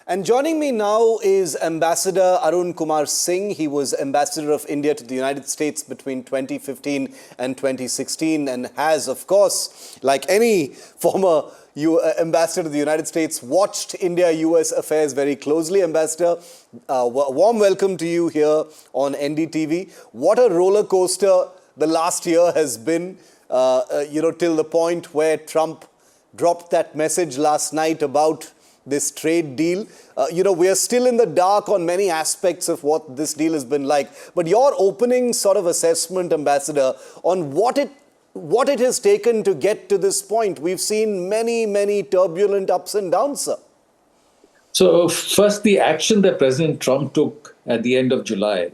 And joining me now is Ambassador Arun Kumar Singh. He was Ambassador of India to the United States between 2015 and 2016 and has, of course, like any former ambassador to the United States, watched India-US affairs very closely. Ambassador, warm welcome to you here on NDTV. What a roller coaster the last year has been, till the point where Trump dropped that message last night about this trade deal. We are still in the dark on many aspects of what this deal has been like. But your opening sort of assessment, Ambassador, on what it has taken to get to this point. We've seen many, many turbulent ups and downs, sir. So first, the action that President Trump took at the end of July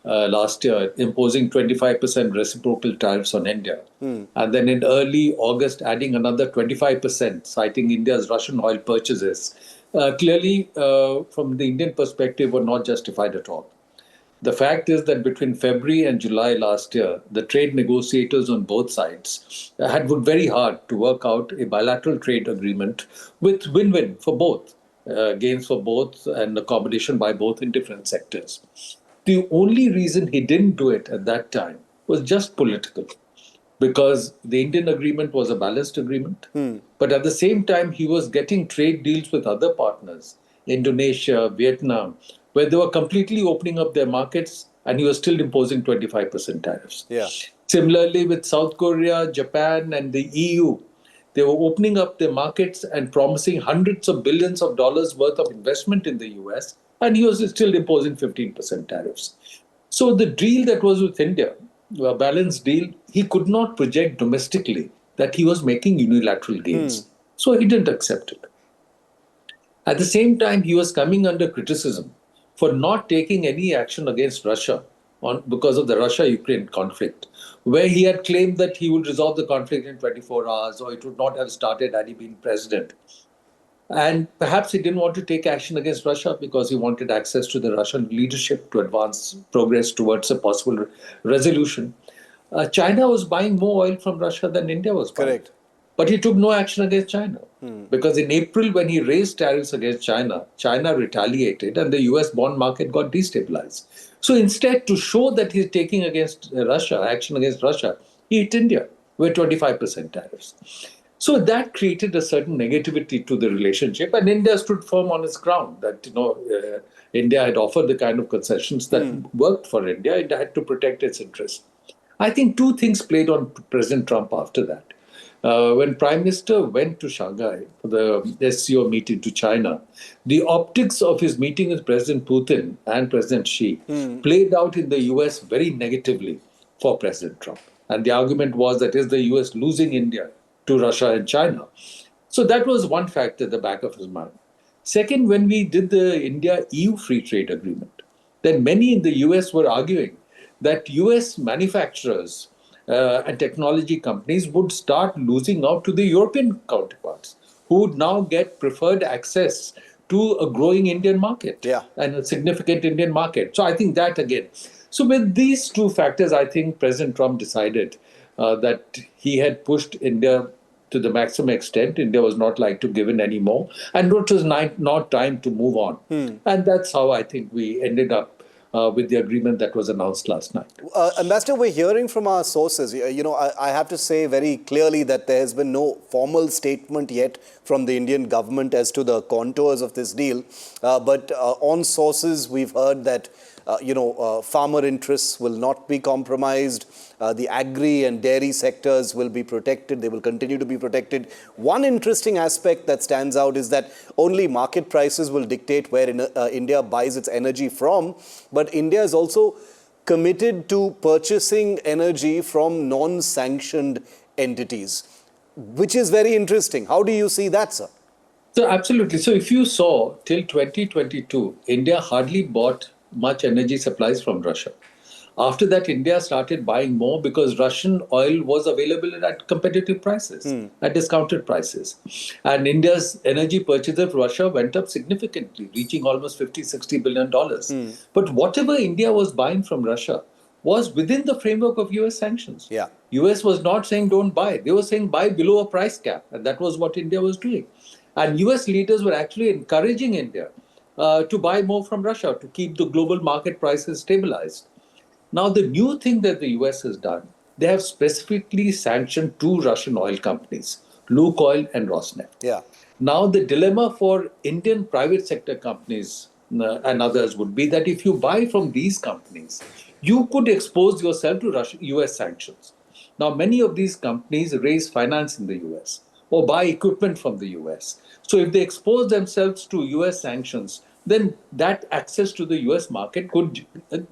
last year, imposing 25% reciprocal tariffs on India. And then in early August, adding another 25%, citing India's Russian oil purchases, clearly, from the Indian perspective, were not justified at all. The fact is that between February and July last year, the trade negotiators on both sides had worked very hard to work out a bilateral trade agreement with win-win for both, gains for both and accommodation by both in different sectors. The only reason he didn't do it at that time was just political, because the Indian agreement was a balanced agreement. But at the same time, he was getting trade deals with other partners, Indonesia, Vietnam, where they were completely opening up their markets and he was still imposing 25% tariffs. Yeah. Similarly, with South Korea, Japan, and the EU, they were opening up their markets and promising hundreds of billions of dollars worth of investment in the US, and he was still imposing 15% tariffs. So the deal that was with India, a balanced deal, he could not project domestically that he was making unilateral gains. So he didn't accept it. At the same time, he was coming under criticism for not taking any action against Russia because of the Russia-Ukraine conflict, where he had claimed that he would resolve the conflict in 24 hours, or it would not have started had he been president. And perhaps he didn't want to take action against Russia because he wanted access to the Russian leadership to advance progress towards a possible resolution. China was buying more oil from Russia than India was buying. Correct. But he took no action against China. Because in April, when he raised tariffs against China, China retaliated and the US bond market got destabilized. So instead, to show that he's taking action against Russia, he hit India with 25% tariffs. So that created a certain negativity to the relationship, and India stood firm on its ground that India had offered the kind of concessions that worked for India. India had to protect its interests. I think two things played on President Trump after that. When Prime Minister went to Shanghai for the SCO meeting to China, the optics of his meeting with President Putin and President Xi played out in the US very negatively for President Trump. And the argument was that is the US losing India to Russia and China. So that was one factor at the back of his mind. Second, when we did the India-EU free trade agreement, then many in the US were arguing that US manufacturers and technology companies would start losing out to the European counterparts, who would now get preferred access to a growing Indian market and a significant Indian market. So I think that again. So with these two factors, I think President Trump decided that he had pushed India to the maximum extent. India was not like to give in anymore, and it was not time to move on. And that's how I think we ended up with the agreement that was announced last night. Ambassador, we're hearing from our sources. I have to say very clearly that there has been no formal statement yet from the Indian government as to the contours of this deal. But on sources, we've heard that farmer interests will not be compromised. The agri and dairy sectors will be protected. They will continue to be protected. One interesting aspect that stands out is that only market prices will dictate where India buys its energy from. But India is also committed to purchasing energy from non-sanctioned entities, which is very interesting. How do you see that, sir? So absolutely. So if you saw till 2022, India hardly bought much energy supplies from Russia. After that, India started buying more because Russian oil was available at competitive prices, at discounted prices. And India's energy purchase of Russia went up significantly, reaching almost $50-60 billion. But whatever India was buying from Russia was within the framework of US sanctions. US was not saying don't buy. They were saying buy below a price cap. And that was what India was doing. And US leaders were actually encouraging India to buy more from Russia to keep the global market prices stabilized. Now, the new thing that the US has done, they have specifically sanctioned two Russian oil companies, Lukoil and Rosneft. Yeah. Now, the dilemma for Indian private sector companies and others would be that if you buy from these companies, you could expose yourself to US sanctions. Now, many of these companies raise finance in the US or buy equipment from the US. So, if they expose themselves to US sanctions, then that access to the US market could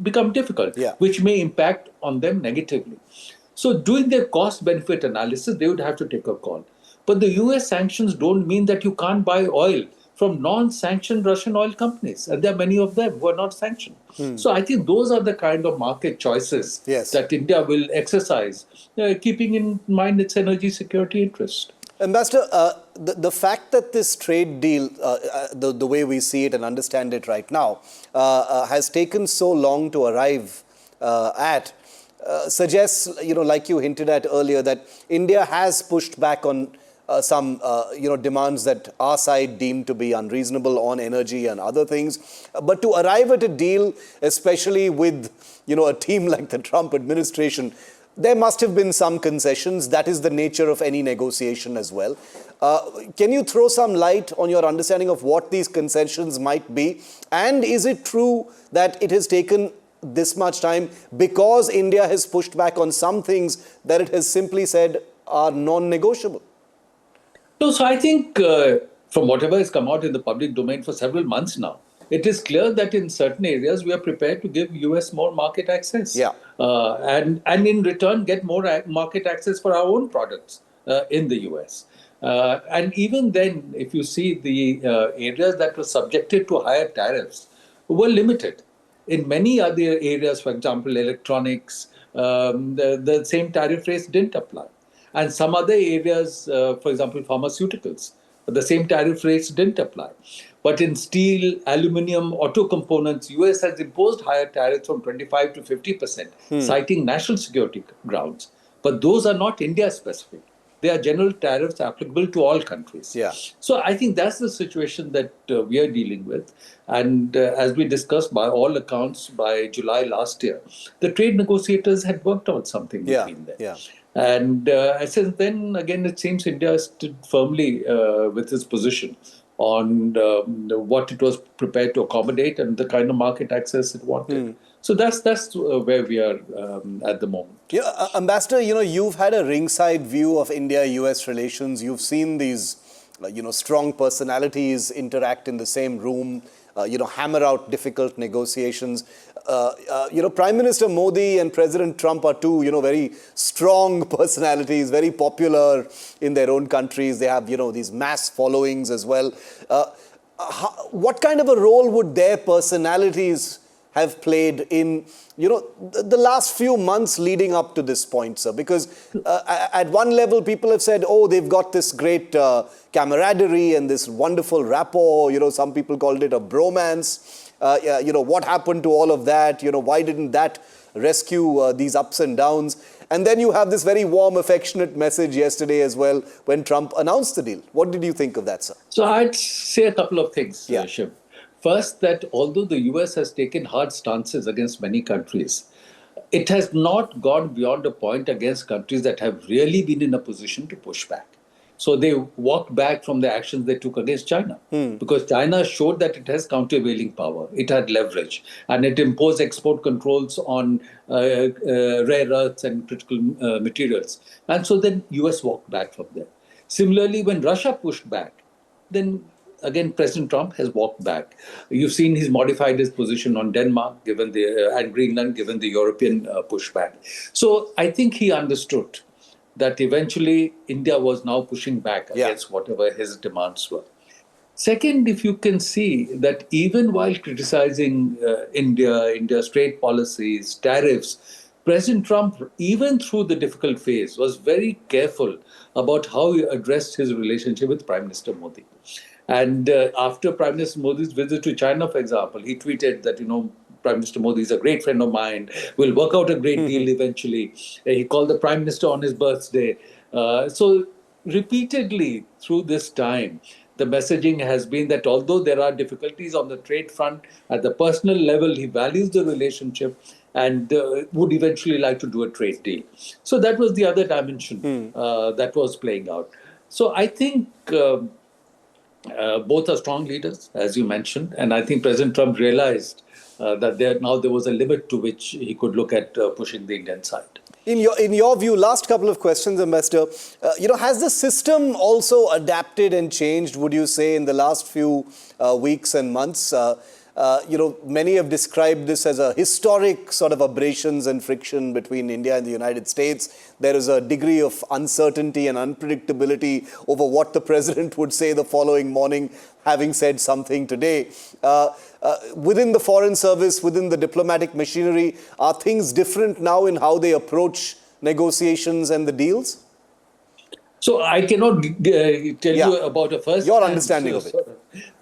become difficult, Yeah. which may impact on them negatively. So, doing their cost benefit analysis, they would have to take a call. But the US sanctions don't mean that you can't buy oil from non sanctioned Russian oil companies. And there are many of them who are not sanctioned. So, I think those are the kind of market choices Yes. that India will exercise, keeping in mind its energy security interest. Ambassador, the fact that this trade deal, the way we see it and understand it right now, has taken so long to arrive suggests, like you hinted at earlier, that India has pushed back on some, demands that our side deemed to be unreasonable on energy and other things. But to arrive at a deal, especially with, a team like the Trump administration, there must have been some concessions. That is the nature of any negotiation as well. Can you throw some light on your understanding of what these concessions might be? And is it true that it has taken this much time because India has pushed back on some things that it has simply said are non-negotiable? No, so I think from whatever has come out in the public domain for several months now, it is clear that in certain areas we are prepared to give US more market access. Yeah. And in return get more market access for our own products in the US. And even then, if you see the areas that were subjected to higher tariffs were limited. In many other areas, for example, electronics, the same tariff rates didn't apply. And some other areas, for example, pharmaceuticals, the same tariff rates didn't apply. But in steel, aluminium, auto components, US has imposed higher tariffs from 25 to 50%, citing national security grounds. But those are not India specific. They are general tariffs applicable to all countries. Yeah. So I think that's the situation that we are dealing with. And as we discussed, by all accounts, by July last year, the trade negotiators had worked out something between them. Yeah. And since then, again, it seems India stood firmly with its position on what it was prepared to accommodate and the kind of market access it wanted. So that's where we are at the moment. Yeah, Ambassador, you've had a ringside view of India-US relations. You've seen these, strong personalities interact in the same room, hammer out difficult negotiations. Prime Minister Modi and President Trump are two, very strong personalities, very popular in their own countries. They have, these mass followings as well. What kind of a role would their personalities have played in, the last few months leading up to this point, sir? Because at one level, people have said, oh, they've got this great camaraderie and this wonderful rapport. Some people called it a bromance. What happened to all of that? Why didn't that rescue these ups and downs? And then you have this very warm, affectionate message yesterday as well when Trump announced the deal. What did you think of that, sir? So I'd say a couple of things, Shiv. First, that although the US has taken hard stances against many countries, it has not gone beyond a point against countries that have really been in a position to push back. So they walked back from the actions they took against China because China showed that it has countervailing power. It had leverage and it imposed export controls on rare earths and critical materials. And so then US walked back from there. Similarly, when Russia pushed back, then again, President Trump has walked back. You've seen he's modified his position on Denmark, given and Greenland, given the European pushback. So I think he understood that eventually India was now pushing back against whatever his demands were. Second, if you can see that even while criticizing India's trade policies, tariffs, President Trump, even through the difficult phase, was very careful about how he addressed his relationship with Prime Minister Modi. And after Prime Minister Modi's visit to China, for example, he tweeted that, Prime Minister Modi is a great friend of mine. We'll work out a great deal eventually. He called the Prime Minister on his birthday. So repeatedly through this time, the messaging has been that although there are difficulties on the trade front, at the personal level, he values the relationship and would eventually like to do a trade deal. So that was the other dimension that was playing out. So I think both are strong leaders, as you mentioned, and I think President Trump realized that there was a limit to which he could look at pushing the Indian side. In your view, last couple of questions, Ambassador. Has the system also adapted and changed, would you say, in the last few weeks and months? Many have described this as a historic sort of abrasions and friction between India and the United States. There is a degree of uncertainty and unpredictability over what the president would say the following morning, having said something today. Within the foreign service, within the diplomatic machinery, are things different now in how they approach negotiations and the deals? So I cannot tell you about a first your understanding of it.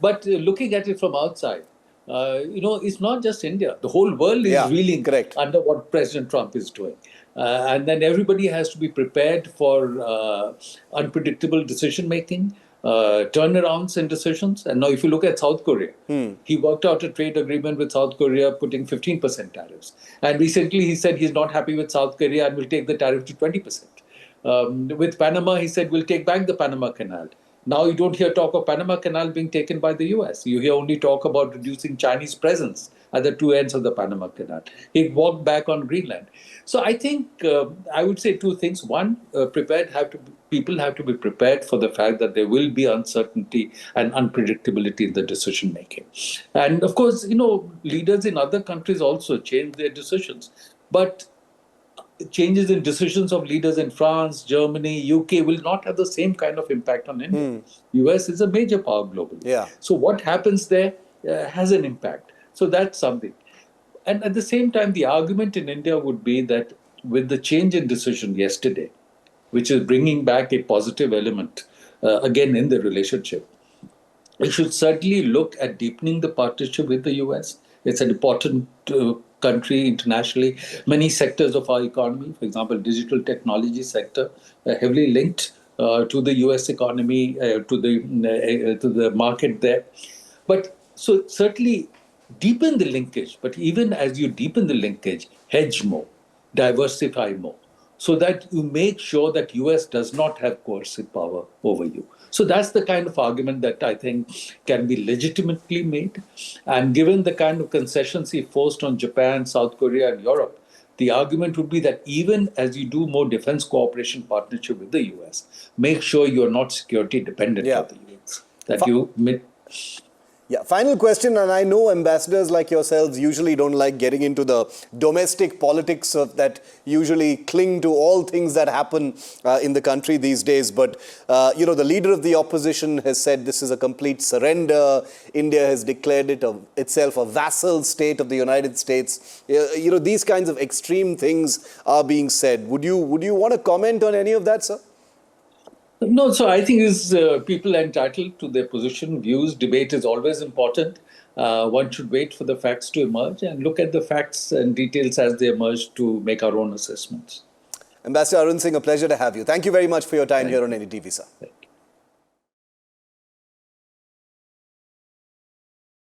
But looking at it from outside, it's not just India. The whole world is reeling under what President Trump is doing. And then everybody has to be prepared for unpredictable decision-making, turnarounds in decisions. And now if you look at South Korea, he worked out a trade agreement with South Korea putting 15% tariffs. And recently he said he's not happy with South Korea and will take the tariff to 20%. With Panama, he said, we'll take back the Panama Canal. Now you don't hear talk of Panama Canal being taken by the US. You hear only talk about reducing Chinese presence at the two ends of the Panama Canal. He walked back on Greenland. So I think I would say two things. One, people have to be prepared for the fact that there will be uncertainty and unpredictability in the decision making. And of course, leaders in other countries also change their decisions. But changes in decisions of leaders in France, Germany, UK will not have the same kind of impact on India. US is a major power globally. So what happens there has an impact. So that's something. And at the same time, the argument in India would be that with the change in decision yesterday, which is bringing back a positive element again in the relationship, we should certainly look at deepening the partnership with the US. It's an important country internationally. Many sectors of our economy, for example, digital technology sector, heavily linked to the US economy, to the market there. But so certainly deepen the linkage. But even as you deepen the linkage, hedge more, diversify more, so that you make sure that US does not have coercive power over you. So that's the kind of argument that I think can be legitimately made. And given the kind of concessions he forced on Japan, South Korea, and Europe, the argument would be that even as you do more defense cooperation partnership with the US, make sure you're not security dependent on the US. Final question, and I know ambassadors like yourselves usually don't like getting into the domestic politics that usually cling to all things that happen in the country these days. But, the leader of the opposition has said this is a complete surrender. India has declared itself a vassal state of the United States. These kinds of extreme things are being said. Would you want to comment on any of that, sir? No, so I think people are entitled to their position, views. Debate is always important. One should wait for the facts to emerge and look at the facts and details as they emerge to make our own assessments. Ambassador Arun Singh, a pleasure to have you. Thank you very much for your time here on NDTV, sir.